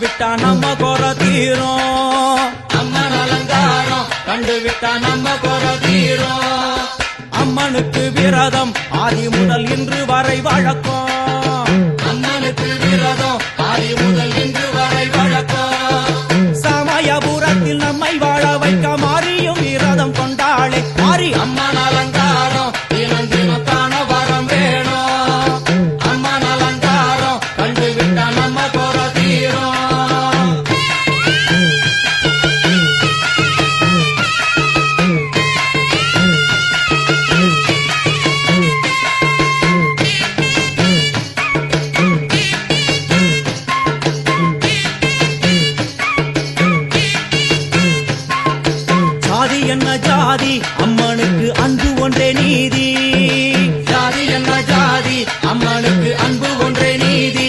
விட்டா நம்ம குறை தீரும். அம்மன் அலங்காரம் கண்டுவிட்டா நம்ம குறை தீரும். அம்மனுக்கு விரதம் ஆதி முதல் இன்று வரை வழக்கம். அம்மனுக்கு விரதம் ஆதி முதல் இன்று வரை வழக்கம். சமயபுரத்தில் நம்மை வாழ வைக்க மாறியும் விரதம் கொண்டாளே மாறி அம்மன் அலங்காரம் தினம் தினம் காண வரம் வேணும். அம்மன் அலங்காரம் கண்டுவிட்டா நம்ம குறை தீரும். ஜாதி என்ன ஜாதி அம்மனுக்கு அன்பு ஒன்றே நீதி. ஜாதி என்ன ஜாதி அம்மனுக்கு அன்பு ஒன்றே நீதி.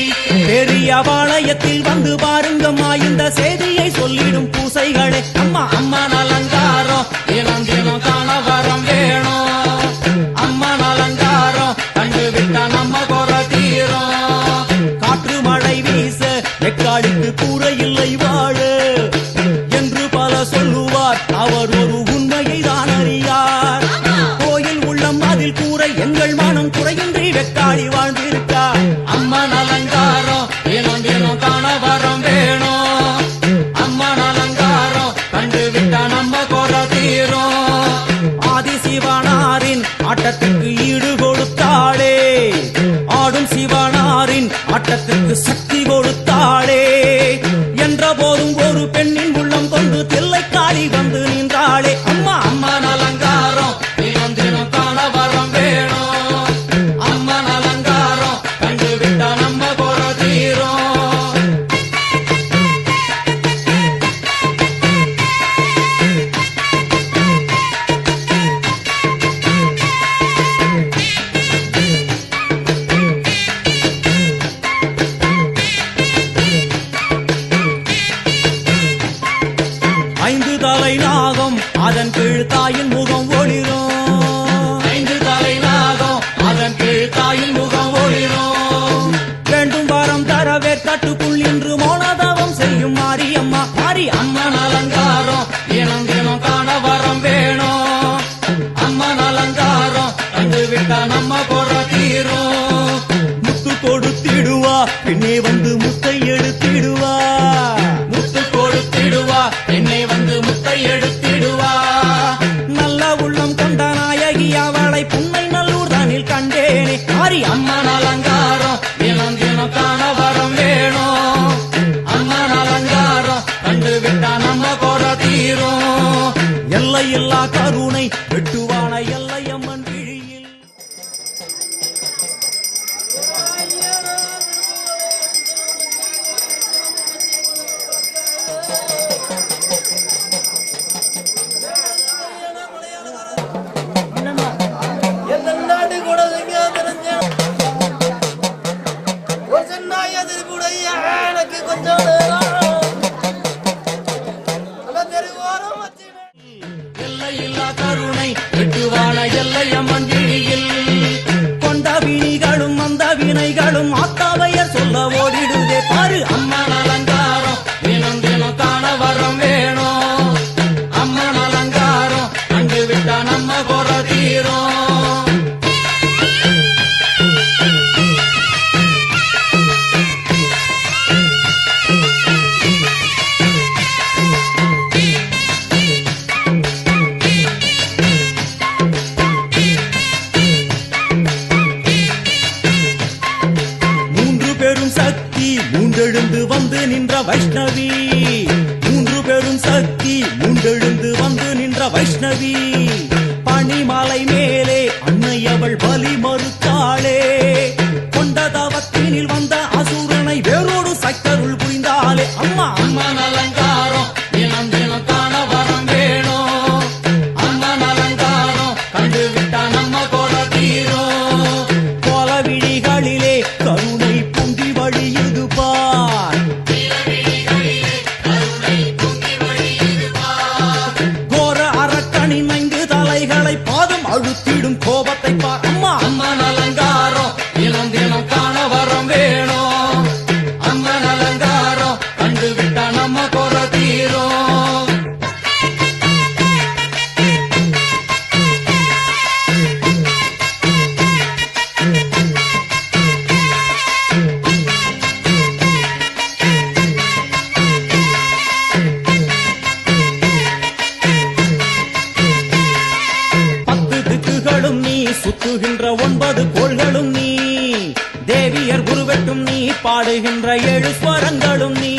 பெரிய பாளையத்தில் வந்து பாருங்கம்மா இந்த செய்தியை சொல்லிடும் பூசைகளே அம்மா. அம்மன் அலங்காரம் தினம் தினம் காண வரம் வேணும். அம்மன் அலங்காரம் கண்டுவிட்டா நம்ம குறை தீரும். காற்று மழை வீச வெக்காளிக்கு கூரை இல்லை வாழ என்று பல சொல்லுவார். அவர் ஒரு உண்மையை தான் அறியார். கோயில் உள்ளம் அதில் கூரை எங்கள் மனம் குறையின்றி வெக்காளி வாழ்ந்திருக்கார். அம்மன் அலங்காரம் தினம் தினம் காண வரம் வேணும். அம்மன் அலங்காரம் கண்டுவிட்டா நம்ம குறை தீரும். ஆதி சிவனாரின் ஆட்டத்துக்கு ஈடு கொடுத்தாளே. ஆடும் சிவனாரின் ஆட்டத்துக்கு சக்தி கொடுத்தாளே. என்ற போதும் ஒரு பெண்ணின் உள்ளம் கொண்டு தில்லைக்காளி வந்து நின்றாளே அம்மா. அம்மன் அலங்காரம் தினம் தினம் காண வரம் வேணும். அம்மன் அலங்காரம் கண்டுவிட்டா நம்ம குறை தீரும். ஐந்து தலை நாகம் அதன் கீழ் தாயின் முகம் ஒளிரும். ஐந்து தலை நாகம் அதன் கீழ் தாயின் முகம் ஒளிரும். வேண்டும் வரம் தரவே கட்டுக்குள் இன்று மோனதவம் செய்யும் மாரியம்மா மாரி அம்மன் அலங்காரம் தினம் தினம் காண வரம் வேணும். அம்மன் அலங்காரம் கண்டுவிட்டா நம்ம குறை தீரும். முத்து கொடுத்திடுவா பின்னே வந்து முத்தை எடுத்திடுவா. முத்து கொடுத்திடுவா என்னை வந்து முத்தை எடுத்திடுவா. நல்ல உள்ளம் கொண்ட நாயகி அவளை புன்னை நல்லூர் தானில் கண்டேனே மாரி அம்மன் அலங்காரம் தினம் தினம் காண வரம் வேணும். அம்மன் அலங்காரம் கண்டுவிட்டா நம்ம குறை தீரும். எல்லையில்லா கருணை வெட்டுவான எல்லையம்மன் விழியில். என்னாடி கூட தெரிஞ்ச ஒரு சின்ன எதிரி கூட எனக்கு கொஞ்சம் நேரம் தெருவோரம் வச்சு எல்லையில்லா கருணை வெட்டுவான எல்லையம்மன் விழியில். கொண்ட வினிகளும் அந்த வினைகளும் ஆத்தாவையர் சொல்ல ஓடிடுதே பாரு அம்மன் அலங்காரம் தினம் தினம் காண வரம் வேணும். அம்மன் அலங்காரம் கண்டுவிட்டா நம்ம குறை தீரும். மூன்று பெரும் சக்தி மூண்டெழுந்து வந்து நின்ற வைஷ்ணவி. மூன்று பெரும் சக்தி மூண்டெழுந்து வந்து நின்ற வைஷ்ணவி. பனிமலை மேலே அன்னை அவள் பலி மறுத்தாளே. கொண்ட தவத்தினில் வந்த அசுரனை வேரோடு சக்கருள் புரிந்தாளே அம்மா. அம்மன் அலங்காரம் தினம் தினம் காண வரம் வேணும். அம்மன் அலங்காரம் கண்டுவிட்டா நம்ம குறை தீரும். கோல விழிகளிலே கருணை பொங்கி வழியுது பார். கோர அரக்கனின் 5 தலைகளை பாதம் அழுத்திடும் கோபத்தை பார் அம்மா. அம்மன் அலங்காரம் தினம் தினம் காண வரம் வேணும். அம்மன் அலங்காரம் கண்டு பாடுகின்ற 7 ஸ்வரங்களும் நீ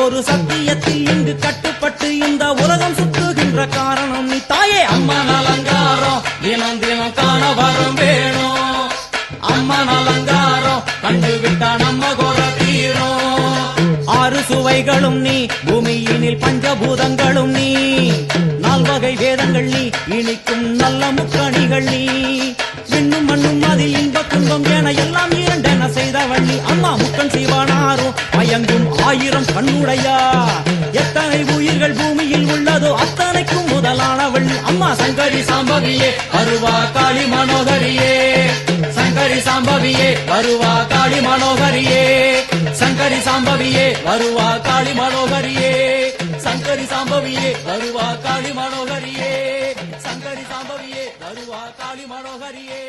ஒரு சத்தியத்தில் இங்கு கட்டுப்பட்டு இந்த உலகம் சுத்துகின்ற காரணம் நீ தாயே. அம்மன் அலங்காரம் தினம் தினம் காண வரம் வேணும். அம்மன் அலங்காரம் கண்டு விட்டா நம்ம குறை தீரும். 6 சுவைகளும் நீ பூமியினில் பஞ்சபூதங்களும் நீ 4 வகை வேதங்கள் நீ இனிக்கும் நல்ல முக்கணிகள் நீ விண்ணும் மண்ணும் அதில் இன்ப துன்பம் என எல்லாம் இரண்டென செய்தவள் நீ அம்மா. முக்கன் சிவனாரும் மயங்கும் 1000 கண்ணுடையா எத்தனை உயிர்கள் பூமியில் உள்ளதோ அத்தனைக்கும் முதலானவள் நீ அம்மா. சங்கரி சாம்பவியே வருவா காளி மனோகரியே. சங்கரி சாம்பவியே வருவா காளி மனோகரியே. சங்கரி சாம்பவியே வருவா காளி மனோகரியே. சங்கரி சாம்பவியே வருவா காளி மனோகரியே. சங்கரி சாம்பவியே வருவா காளி மனோகரியே.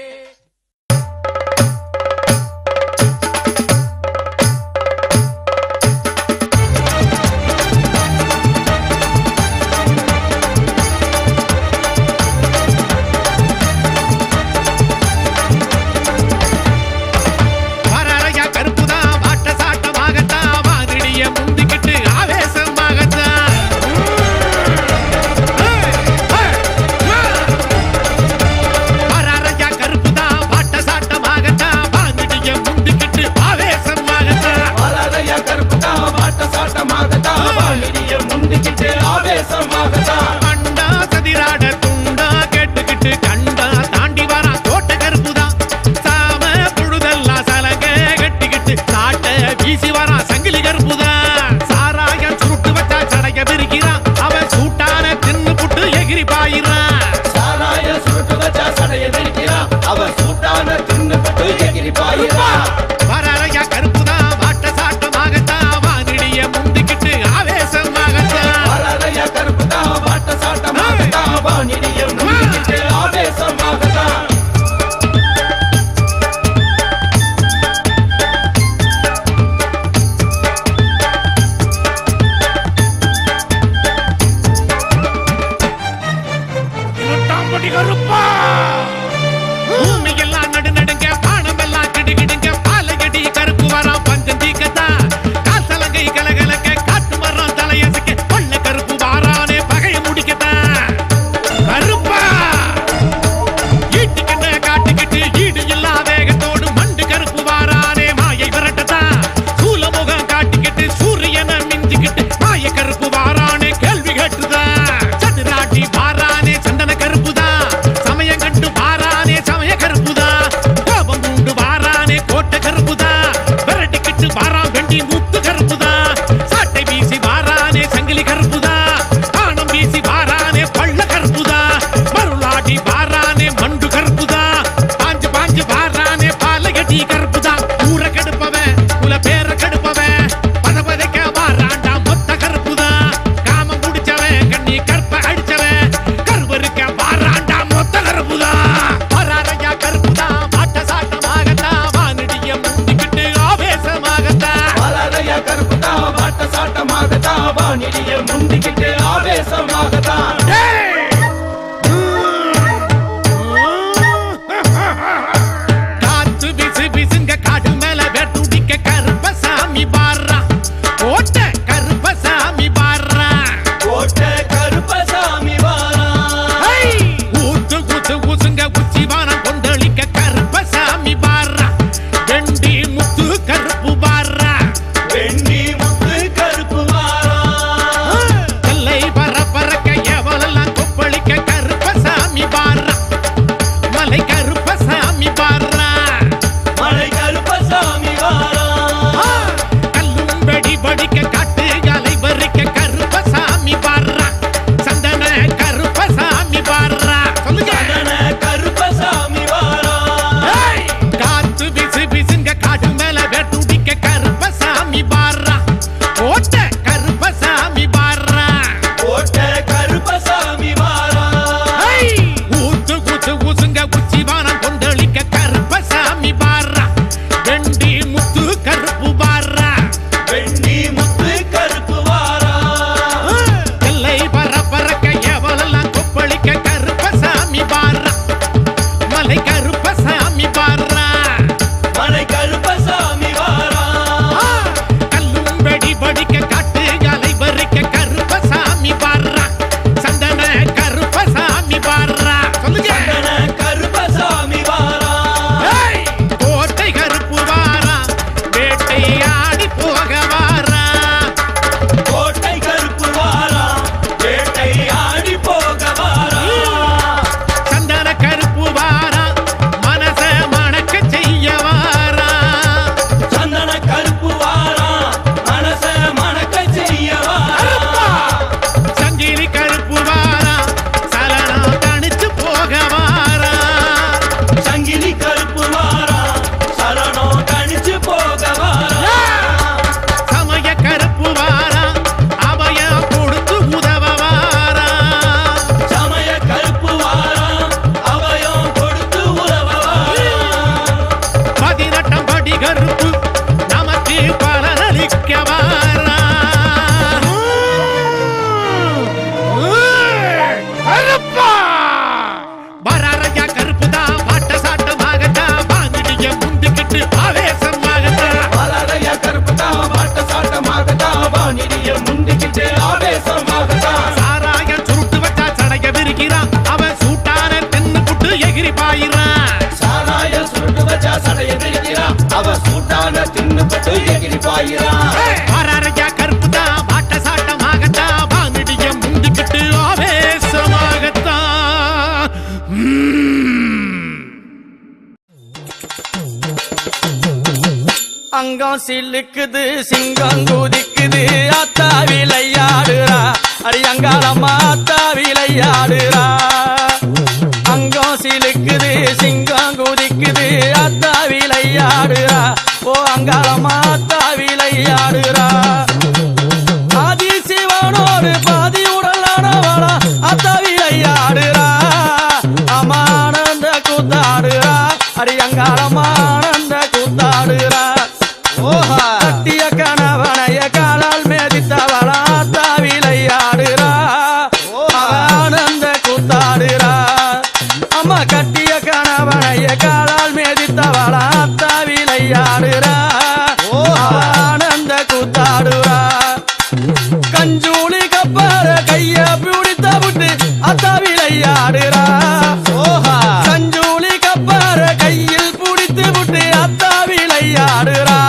ஆவேசமாகத்தான். சாராயம் சுருட்டு வச்சா சடைய விரிக்கிறான் அவன் சூட்டான தென்னு புட்டு எகிரி பாயிறான். சாராய சுருட்டு வச்சா சடைய விரிக்கிறான் அவன் சூட்டான தின்னுபட்டு எகிரி பாயிறான். வராரையா கருப்புதான் வாட்ட சாட்டமாகத்தான் வாங்கிடிய முந்திக்கிட்டு ஆவேசமாகத்தான். அங்கம் சில்லுக்குது சிங்கம் குதிக்குது அத்தா விளையாடுறா அடி அங்காளம்மா அத்தா விளையாடுறா. அங்கம் சிலுக்குது சிங்கம் குதிக்குது அத்தா விளையாடுறா ஓ அங்காளம்மா அத்தா விளையாடுறா. ஆதி சிவனோடு பாதி உடலானவளா அத்தா விளையாடுறா அமானந்த கூத்தாடுறா அடி அங்காளம்மா ஆனந்த கூத்தாடுறா. கட்டிய கணவனைய காலால் மேதித்தவளா அத்தா விளையாடுறா ஆனந்த கூத்தாடுறா. அம்மா கட்டிய கணவனைய காலால் மேதித்தவளா அத்தா விளையாடுறா ஆனந்த கூத்தாடுறா. கஞ்சூளி கப்பார கைய பிடித்த விட்டு அத்தா விளையாடுறா. கஞ்சூளி கப்பார கையில் பிடித்து விட்டு அத்தா விளையாடுறா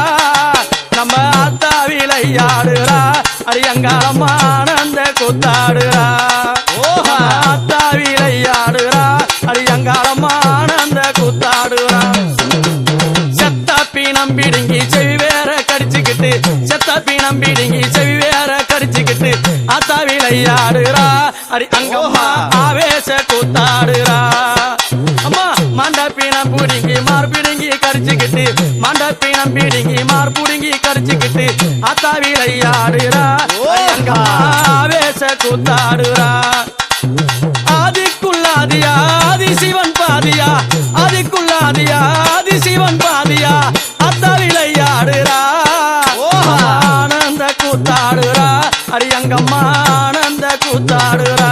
நம்ம அத்தா விளையாடுறா அடி அங்காளம்மா ஆனந்த கூத்தாடுறா. அத்தா விளையாடுறா அடி அங்காளம்மா ஆனந்த கூத்தாடுறா. செத்த பீனம் பிடுங்கி செவி வேற கடிச்சுக்கிட்டு செத்த பீனம் பிடுங்கி செவி வேற கடிச்சுக்கிட்டு அத்தா விளையாடுறா அடி அங்கம்மா ஆவேச கூத்தாடுறா. அம்மா மண்ட பீனம் பிடுங்கி மார் பிடுங்கி கடிச்சுக்கிட்டு மண்ட பீனம் பிடுங்கி மார் பிடுங்கி கடிச்சுக்கிட்டு அத்தா விளையாடுறா ஆவேச கூத்தாடுறா. ஆதிக்குள்ளாதியா ஆதி சிவன் பாதியா ஆதிக்குள்ளாதியா ஆதி சிவன் பாதியா அத்தா விளையாடுறா ஆனந்த கூத்தாடுறா அடி அங்கம்மா ஆனந்த கூத்தாடுறா.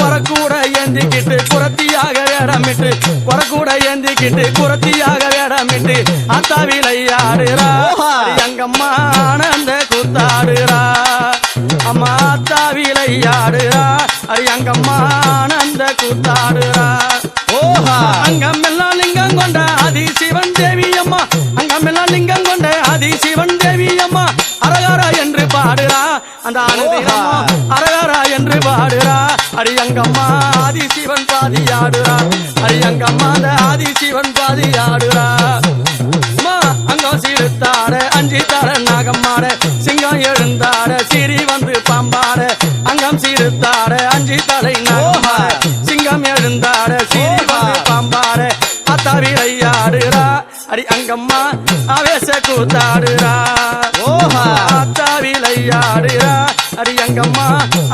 குறக்கூட ஏந்திக்கிட்டு குரத்தியாக வேடமிட்டு குறக்கூட ஏந்திக்கிட்டு குரத்தியாக வேடமிட்டு அத்தா விளையாடுறா அடி அங்கம்மா ஆனந்த கூத்தாடுறா. அம்மா அத்தா விளையாடுறா அடி அங்கம்மா ஆனந்த கூத்தாடுறா. அங்கமெல்லாம் லிங்கம் கொண்ட ஆதி சிவன் தேவி அம்மா அங்கமெல்லாம் லிங்கம் கொண்ட ஆதி சிவன் தேவி அம்மா அரகாரா என்று பாடுறா அந்த ஆனந்திரம்மா அரகாரா என்று பாடுறா அடி அங்கம்மா ஆதி சிவன் பாதியாடுறா அடி அங்கம்மா அந்த ஆதி சிவன் பாதியாடுறா. அங்கம் சீருத்தாட அஞ்சி தர நாகம்மாட சிங்கம் எழுந்தாட சிரி வந்து பாம்பாட அங்கம் சீருத்தாட அஞ்சி தலை நாகம்மாட சிங்கம் எழுந்தாட சிரி வந்து பாம்பாட அத்தா விளையாடுறா அடி அங்கம்மா ஆவேச கூத்தாடுறா. அத்தா விளையாடுறா அடி அங்கம்மா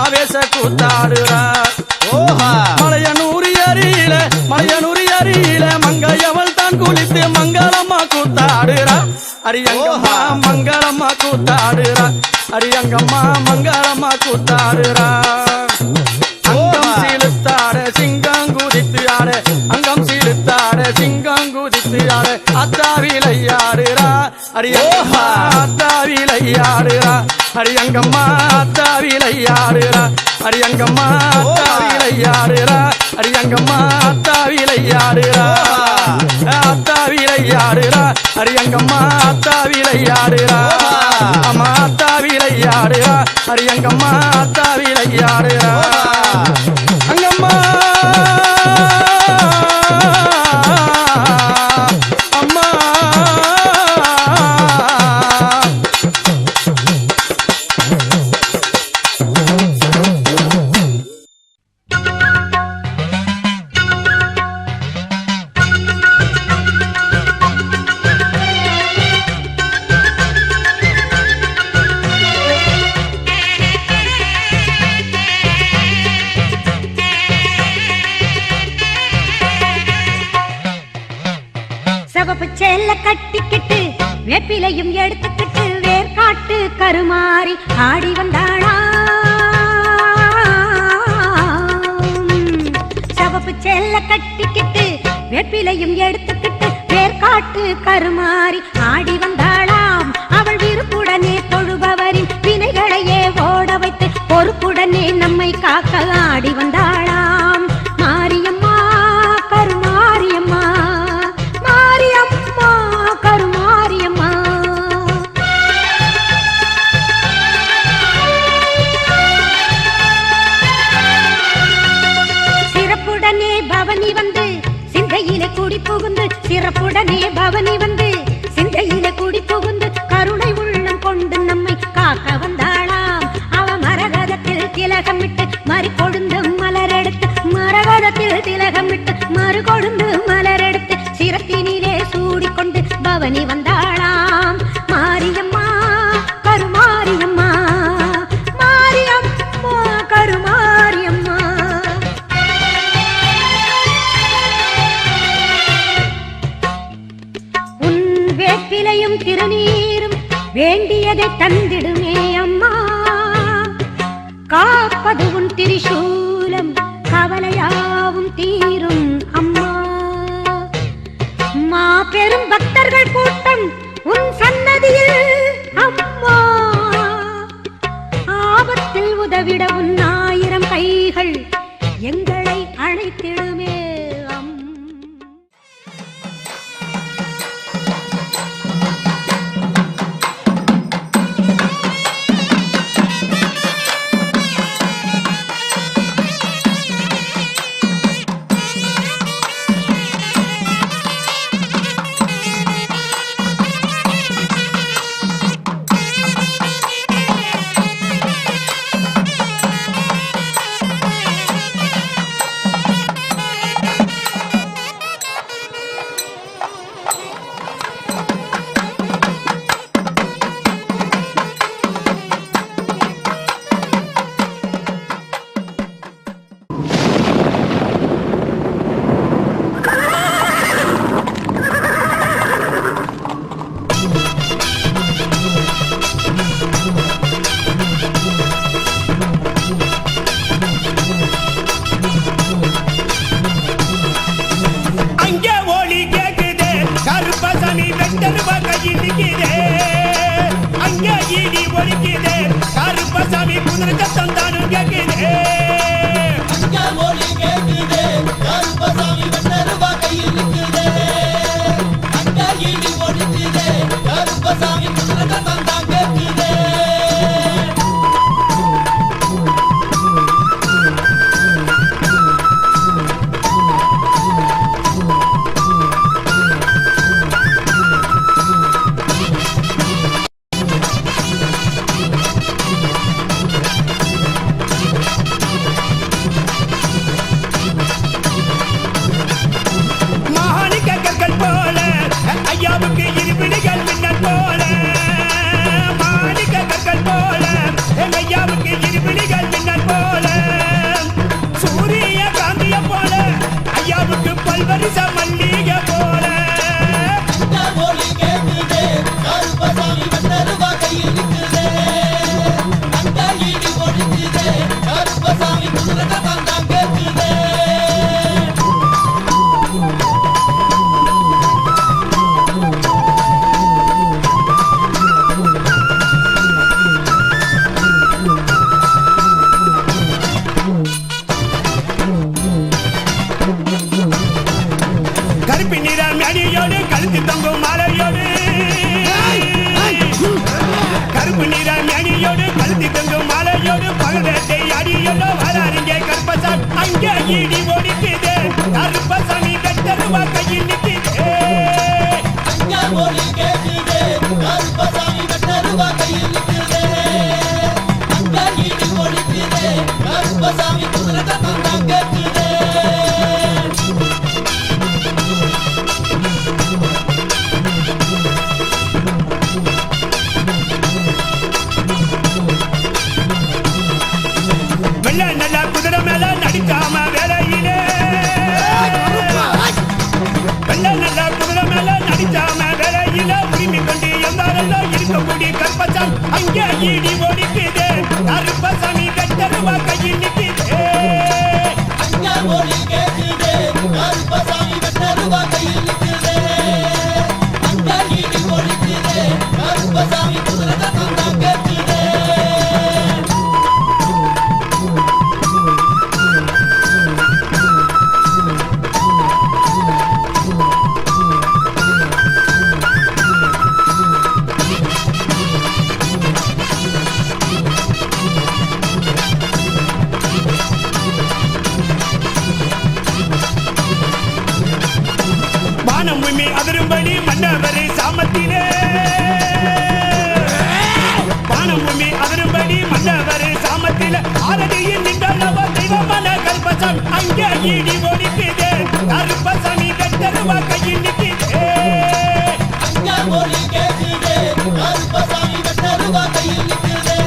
ஆவேச கூத்தாடுறா. மலையனூரி அருகில மங்கையவள் தான் குளித்து மங்களம்மா கூத்தாடுறா அடி அங்கம்மா மங்களம்மா கூத்தாடுறா அடி அங்கம்மா மங்களம்மா கூத்தாடுறா. அங்கம் சீலுத்தாட சிங்கம் குதித்து ஆட அங்கம் சீலுத்தாட சிங்கம் குதித்து ஆட அத்தா விளையாடுறா அடி அங்கம்மா அத்தா விளையாடுறா அடி அங்கம்மா அத்தா விளையாடுறா அடி அங்கம்மா அத்தா விளையாடுறா அடி அங்கம்மா அத்தா விளையாடுறா அத்தா விளையாடுறா அடி அங்கம்மா அத்தா விளையாடுறா. அம்மா அத்தா விளையாடுறா அடி அங்கம்மா அத்தா விளையாடுறா. அங்கம்மா அம்மா சிவப்பு சேல கட்டிக்கிட்டு வேப்பிலையும் எடுத்துக்கிட்டு வேர்காட்டு கருமாறி ஆடி வந்தாளா. சிவப்பு சேல கட்டிக்கிட்டு வேப்பிலையும் எடுத்துக்கிட்டு வேர்காட்டு கருமாறி ஆடி வந்தாளாம். அவள் விருப்புடனே தொழுபவரின் வினைகளையே ஓட வைத்து பொறுப்புடனே நம்மை காக்க ஆடி வந்தாளாம் மாரியம்மா கருமாரியம்மா மாரியம்மா கருமாரியம்மா. சிறப்புடனே பவனி வந்து சிந்தையில கூடி புகுந்து சிறப்புடனே பவனி வந்து சிந்தையில கூடி புகுந்து கருணை உள்ளம் கொண்டு நம்மை காக்க வந்தாளாம். அவ மரகதத்தில் திலகமிட்டு மறு கொழுந்து மலரெடுத்து மரகதத்தில் திலகமிட்டு மறு கொழுந்து மலரெடுத்து சிரத்தினிலே சூடிக்கொண்டு பவனி வந்தாளாம் மாரியம்மா கருமாரியம்மா மாரியம்மா கருமாரியம்மா. உன் வேப்பிலையும் திருநீரும் வேண்டியதை தந்திடுமே அம்மா காப்பது உன் திரிசூலம் கவலையாவும் தீரும் அம்மா. மாபெரும் பக்தர்கள் கூட்டம் உன் சன்னதியில் அம்மா ஆபத்தில் உதவிட உன் 1000 கைகள் எங்களை அழைத்திடுமே அம்மா. ஆரடியில் நின்றவ தெய்வமான கருப்பசாமி அங்கே இடி ஒடிக்குதே கருப்பசாமி கட்டருவா கையில் நிற்குதே அங்க ஒலி கேக்குதே கருப்பசாமி கட்டருவா கையில் நிக்குதே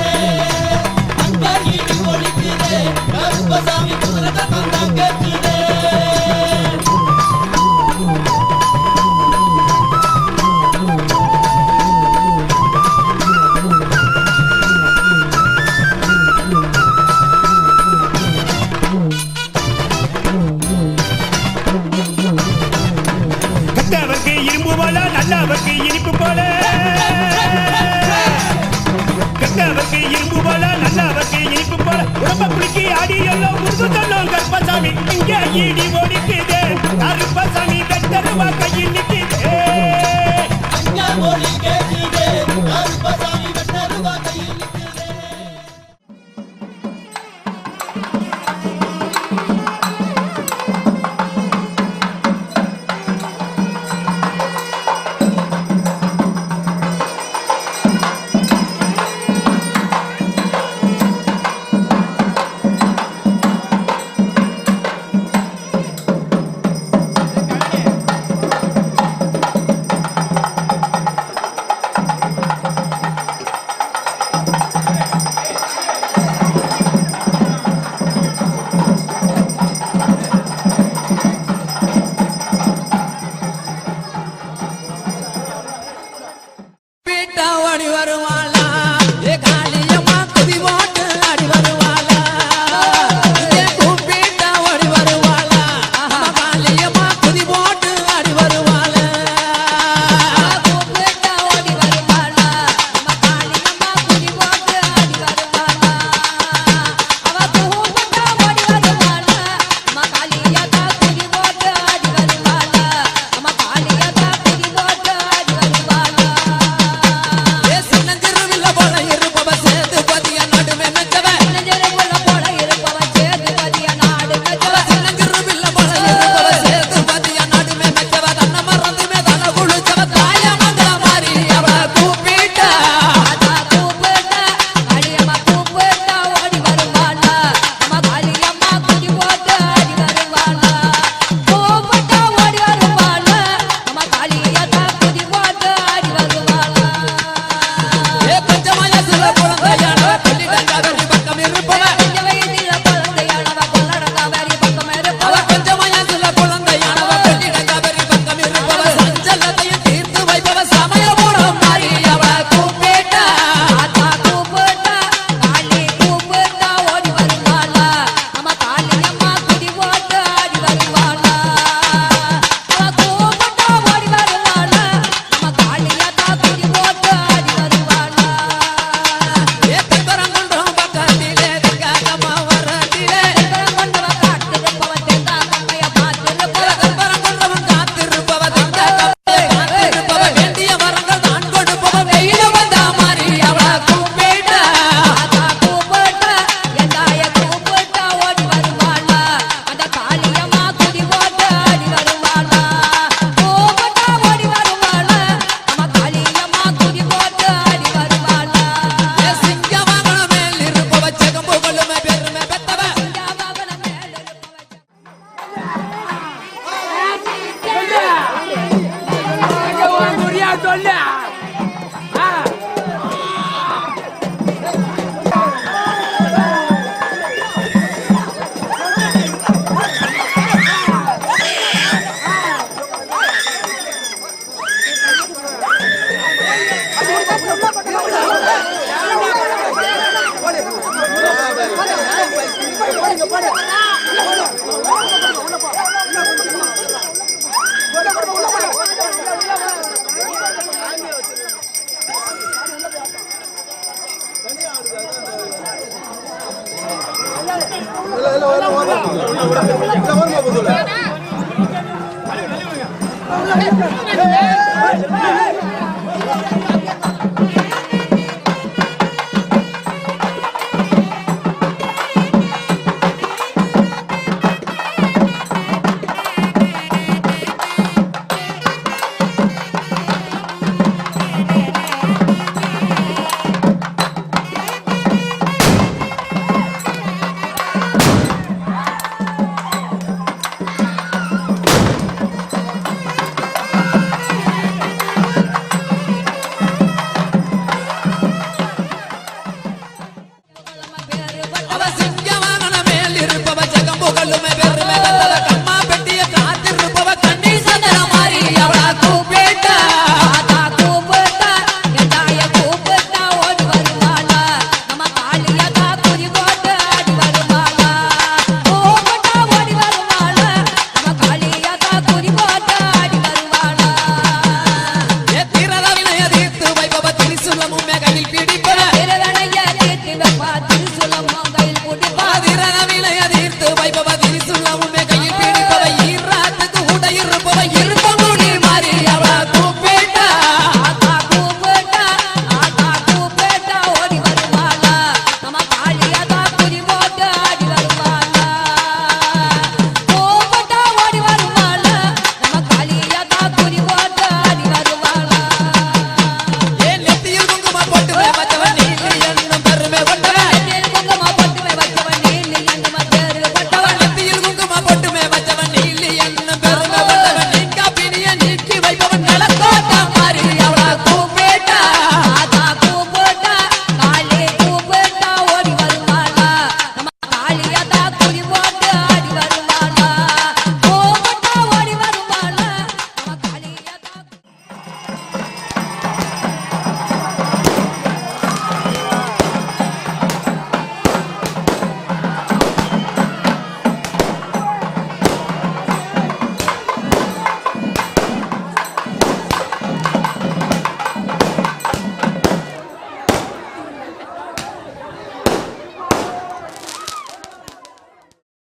அங்க இடி ஒலிக்குதே கருப்பசாமி குதிரை தந்தம் கேக்குதே கெட்டவர்க்கு இரும்பு போல நல்லவர்க்கு இனிப்பு போல கெட்டவர்க்கு இரும்பு போல நல்லவர்க்கு இனிப்பு போல உடம்ப குலுக்கி ஆடி எல்லாம் உருது சொல்லும் கருப்பசாமி இங்கே இடி ஓடிக்குதே கருப்பசாமி கட்டருவா கையில் நிற்குதே அங்க ஒலி கேக்குதே கருப்பசாமி கட்டருவா கையில் நிக்குதே ஓடி வருவாளா ஏ காளியம்மா குதி போட்டு ஆடி வருவாளா ஏ கூப்பிட்டா ஓடி வருவாளா அம்மா காளியம்மா குதி போட்டு ஆடி வருவாளா கூப்பிட்டா ஓடி வருவாளா அம்மா காளியம்மா குதி போட்டு ஆடி வருவாளா அவ கூப்பிட்டா ஓடி வருவாளா அம்மா காளியம்மா குதி போட்டு ஆடி வருவாளா அம்மா காளியம்மா குதி போட்டு ஆடி வருவாளா ஏ சின்னஞ்சிறுவில்ல போல இருப்பவ சேதுபதிய நடுவே மெச்சவ நெஞ்சருக்குள்ள போல இருப்பவ சேதுபதிய நாடு மெச்சவ சின்னஞ்சிறுவில்ல போல இருப்பவ சேதுபதிய நடுவே மெச்சவ தன்ன மறந்துமே தன குளிச்சவ தாய மங்கள மாறி அவ கூப்பிட்டா ஆத்தா கூப்பிட்டா காளியம்மா கூப்பிட்டா ஓடி வருவாளா அம்மா காளியம்மா குதி போட்டு ஆடி வருவாளா கூப்பிட்டா ஓடி வருவாளா அம்மா காளியம்மா குதி போட்டு ஆடி வருவாளா ஏ பஞ்சமய சில குழந்தையான பள்ளி டங்காவரி பக்கம் இருப்பவ கொஞ்ச வயதில குழந்தையானவ கொள்ளடங்காவரி பக்கம் அவ இருப்பவ பஞ்சமய சில குழந்தையானவ பள்ளி டங்காவரி பக்கம் இருப்பவ சஞ்சலத்தையும் தீர்த்து வைப்பவ சமயபுரம் மாறி அவ கூப்பிட்டா ஆத்தா கூப்பிட்டா காளி கூப்பிட்டா ஓடி வருவாளா அம்மா காளியம்மா குதி போட்டு ஆடி வருவாளா அவ கூப்பிட்டா ஓடி வருவாளா அம்மா காளியத்தா குதி போட்டு ஆடி வருவாளா ஏ தென்பரங்குன்றம் பக்கத்திலே திங்காகமா வரத்திலே கொண்டவ காட்டிருப்பவ தெங்கா கம்மைய பார்த்திருப்பவ தென்பரங்குன்றம் காத்திருப்பவ திங்காகமா காத்திருப்பவ வேண்டிய வரங்கள் நான் கொடுப்பவ வெயில வந்தா மாறி அவ கூப்பிட்டா ஆத்தா கூப்பிட்டா எந்தாய கூப்பிட்டா ஓடி வருவாளா அந்த காளியம்மா குதி போட்டு ஆடி வருவாளா கூப்பிட்டா ஓடி வருவாளா அம்மா காளியம்மா குதி போட்டு ஆடி வருவாளா ஏ சிங்கவாகன மேல் இருப்பவ செகம்பு கொள்ளுமை பெருமை பெத்தவ வாகனம் மேல இருப்பவ அவ சிங்கமான மேல் இருப்பவ ஜெகம் புகழுமே பெருமை வந்தவ கம்மா பெட்டிய காத்திருப்பவ கண்ணி சந்தன மாறி அவள கூப்பிட்டா ஆத்தா கூப்பிட்டா எட்டாய கூப்பிட்டா ஓடி வருவாளா நம்ம காளியதா குறி போட்டு ஆடி வருவாளா கூப்பிட்டா ஓடி வருவாளா நம்ம காளியதா குறி போட்டு ஆடி வருவாளா திரள வினய தீர்த்து வைபவ திரிசூலமும் கையில் பிடிப்ப திரளைய தீர்த்து வைப்பா திருசுலமும் கையில் பிடிப்பா திரள வினய தீர்த்து வைபவ திரிசூலமும் கையில் பிடிப்பவ ஈராத்துக்கு உட இருப்பவ இருப்பமுடி மாறி அவள கூப்பிட்டா ஆத்தா கூப்பிட்டா ஓடி வருவாளா நம்ம காளியதா குறி போட்டு ஆடி வருவாளா கூப்பிட்டா ஓடி வருவாளா நம்ம காளியதா குறி போட்டு ஆடி வருவாளா ஏன் நெத்தியில் குங்குமம் போட்டு வச்சவன் நீ என்னும் பெருமை கொண்டவன் நெத்தியில் குங்குமம் போட்டுமே வச்சவன் நீலி என்னும் பேரு கொண்டவன் நெத்தியில் குங்குமம் போட்டுமே வச்சவன் நீலி என்னும் பெருமை கொண்டவன் நீக்கா பிணிய நீக்கி வைப்பவன் நலக்கோட்டா மாறி அவள கூப்பிட்டா ஆத்தா கூப்பிட்டா காளி கூப்பிட்டா ஓடி வருவாளா நம்ம காளியதா குறி போட்டு ஆடி வருவாளா கூப்பிட்டா ஓடி வருவாளா நம்ம காளியதா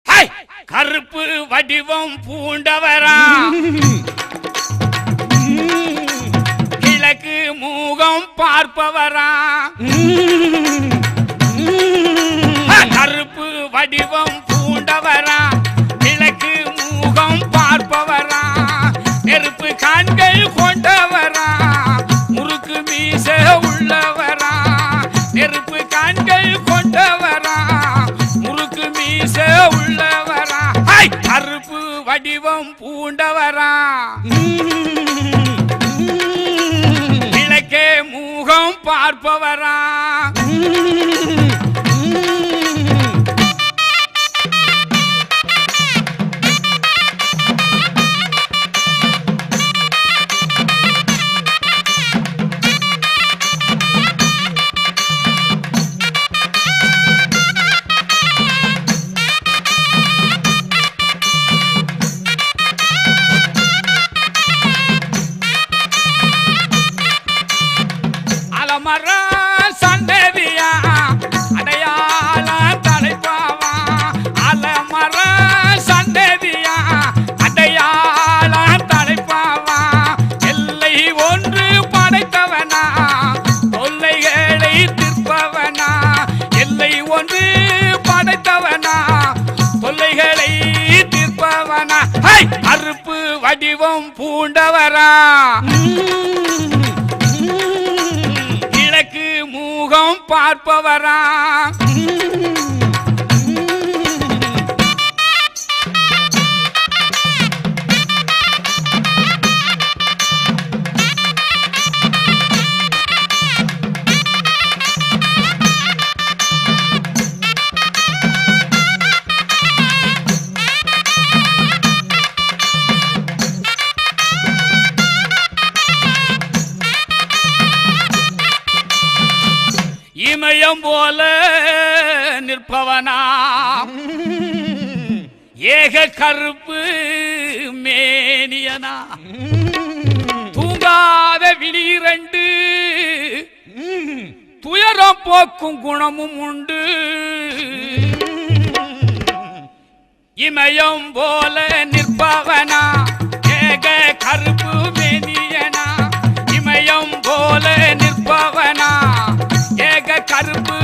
ஹை! கருப்பு வடிவம் பூண்டவரா கிழக்கு மூகம் பார்ப்பவரா கருப்பு வடிவம் பூண்டவரா கிழக்கு மூகம் பார்ப்பவரா நெருப்பு கண்கள் கொண்டவரா முறுக்கு மீச உள்ளவரா நெருப்பு கண்கள் கொண்டவரா முறுக்கு மீச உள்ளவரா ஹை! கருப்பு வடிவம் பூண்டவரா கிழக்கே மூகம் பார்ப்பவரா அலமர சந்ததியா அடையாள தலைப்பாவா அலமர சந்ததியா அடையாள தலைப்பாவா எல்லை ஒன்று படைத்தவனா தொல்லைகளை தீர்ப்பவனா எல்லை ஒன்று படைத்தவனா தொல்லைகளை தீர்ப்பவனா ஹை! கருப்பு வடிவம் பூண்டவரா கிழக்கு மூகம் பார்ப்பவரா இமயம் போல நிற்பவனா ஏக கருப்பு மேனியனா தூங்காத விழிரண்டு துயரம் போக்கும் குணமும் உண்டு இமயம் போல நிற்பவனா ஏக கருப்பு மேனியனா இமயம் போல நிற்பவனா ஏக கருப்பு